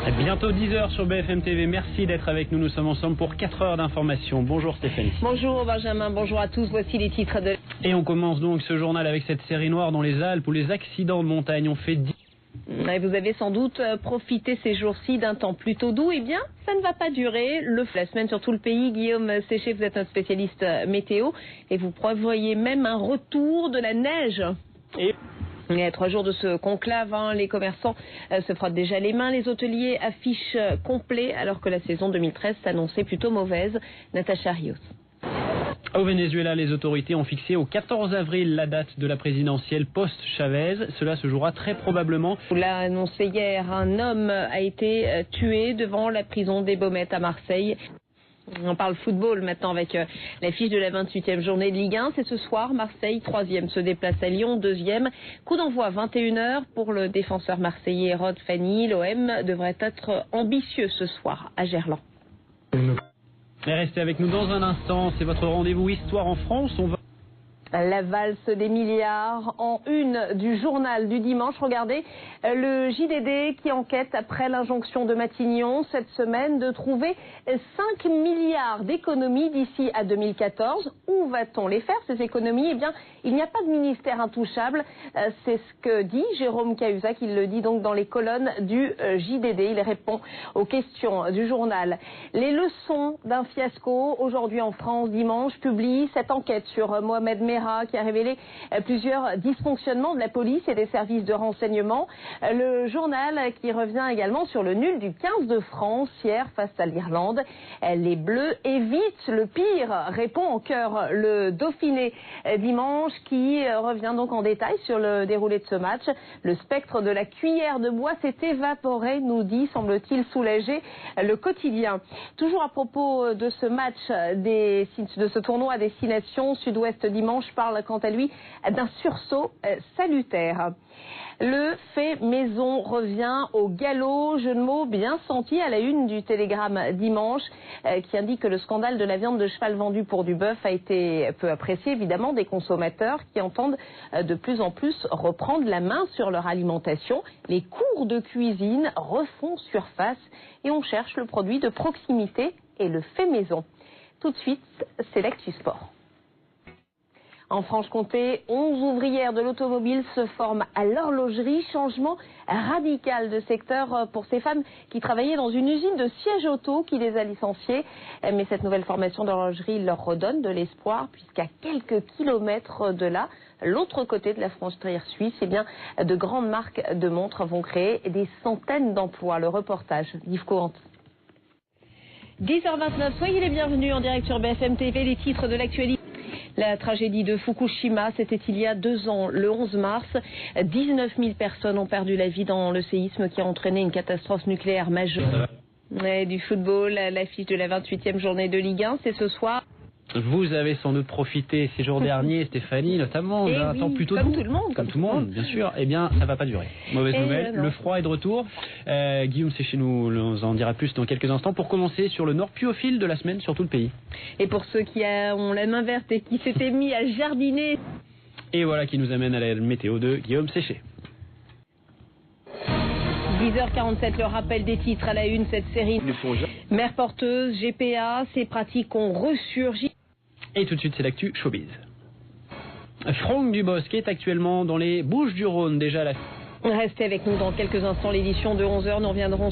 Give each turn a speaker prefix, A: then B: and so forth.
A: Bientôt 10h sur BFM TV. Merci d'être avec nous. Nous sommes ensemble pour 4 heures d'information. Bonjour Stéphanie.
B: Bonjour Benjamin, bonjour à tous. Voici les titres de...
A: Et on commence donc ce journal avec cette série noire dans les Alpes où les accidents de montagne ont fait 10...
B: Et vous avez sans doute profité ces jours-ci d'un temps plutôt doux. Eh bien, ça ne va pas durer. La semaine sur tout le pays, Guillaume Séché, vous êtes notre spécialiste météo et vous prévoyez même un retour de la neige. Il y a 3 jours de ce conclave, les commerçants se frottent déjà les mains, les hôteliers affichent complet alors que la saison 2013 s'annonçait plutôt mauvaise. Natacha Rios.
A: Au Venezuela, les autorités ont fixé au 14 avril la date de la présidentielle post-Chavez. Cela se jouera très probablement.
B: Vous l'avez annoncé hier, un homme a été tué devant la prison des Baumettes à Marseille. On parle football maintenant avec l'affiche de la 28e journée de Ligue 1. C'est ce soir, Marseille, 3e, se déplace à Lyon, 2e. Coup d'envoi 21h pour le défenseur marseillais Rod Fanny. L'OM devrait être ambitieux ce soir à Gerland.
A: Et restez avec nous dans un instant. C'est votre rendez-vous Histoire en France. On va...
B: La valse des milliards en une du journal du dimanche. Regardez le JDD qui enquête après l'injonction de Matignon cette semaine de trouver 5 milliards d'économies d'ici à 2014. Où va-t-on les faire ces économies? Eh bien, il n'y a pas de ministère intouchable. C'est ce que dit Jérôme Cahuzac. Il le dit donc dans les colonnes du JDD. Il répond aux questions du journal. Les leçons d'un fiasco. Aujourd'hui en France, dimanche, publie cette enquête sur Mohamed Merah qui a révélé plusieurs dysfonctionnements de la police et des services de renseignement. Le journal qui revient également sur le nul du 15 de France hier face à l'Irlande. Les Bleus évitent le pire, répond en chœur le Dauphiné dimanche qui revient donc en détail sur le déroulé de ce match. Le spectre de la cuillère de bois s'est évaporé, nous dit, semble-t-il, soulager le quotidien. Toujours à propos de ce match, de ce tournoi à destination, Sud-Ouest dimanche parle quant à lui d'un sursaut salutaire. Le fait maison revient au galop, jeu de mots bien senti à la une du Télégramme dimanche qui indique que le scandale de la viande de cheval vendue pour du bœuf a été peu apprécié évidemment des consommateurs qui entendent de plus en plus reprendre la main sur leur alimentation. Les cours de cuisine refont surface et on cherche le produit de proximité et le fait maison. Tout de suite, c'est l'actu sport. En Franche-Comté, 11 ouvrières de l'automobile se forment à l'horlogerie. Changement radical de secteur pour ces femmes qui travaillaient dans une usine de sièges auto qui les a licenciées. Mais cette nouvelle formation d'horlogerie leur redonne de l'espoir puisqu'à quelques kilomètres de là, l'autre côté de la frontière suisse, eh bien, de grandes marques de montres vont créer des centaines d'emplois. Le reportage d'Yves Coant. 10h29, soyez les bienvenus en direct sur BFM TV, les titres de l'actualité. La tragédie de Fukushima, c'était il y a 2 ans, le 11 mars. 19 000 personnes ont perdu la vie dans le séisme qui a entraîné une catastrophe nucléaire majeure. Et du football, l'affiche de la 28e journée de Ligue 1, c'est ce soir.
A: Vous avez sans doute profité ces jours derniers, Stéphanie, notamment, d'un temps plutôt doux.
B: Comme tout le monde.
A: Comme tout le monde, bien sûr. Eh bien, ça va pas durer. Mauvaise nouvelle, le froid est de retour. Guillaume Séché nous en dira plus dans quelques instants. Pour commencer, sur le nord piophile de la semaine sur tout le pays.
B: Et pour ceux qui ont la main verte et qui s'étaient mis à jardiner.
A: Et voilà qui nous amène à la météo de Guillaume Séché.
B: 10h47, le rappel des titres à la une, cette série. Mère porteuse, GPA, ces pratiques ont ressurgi.
A: Et tout de suite, c'est l'actu showbiz. Franck Dubosc est actuellement dans les Bouches-du-Rhône, déjà à la...
B: Restez avec nous dans quelques instants, l'édition de 11h, nous reviendrons.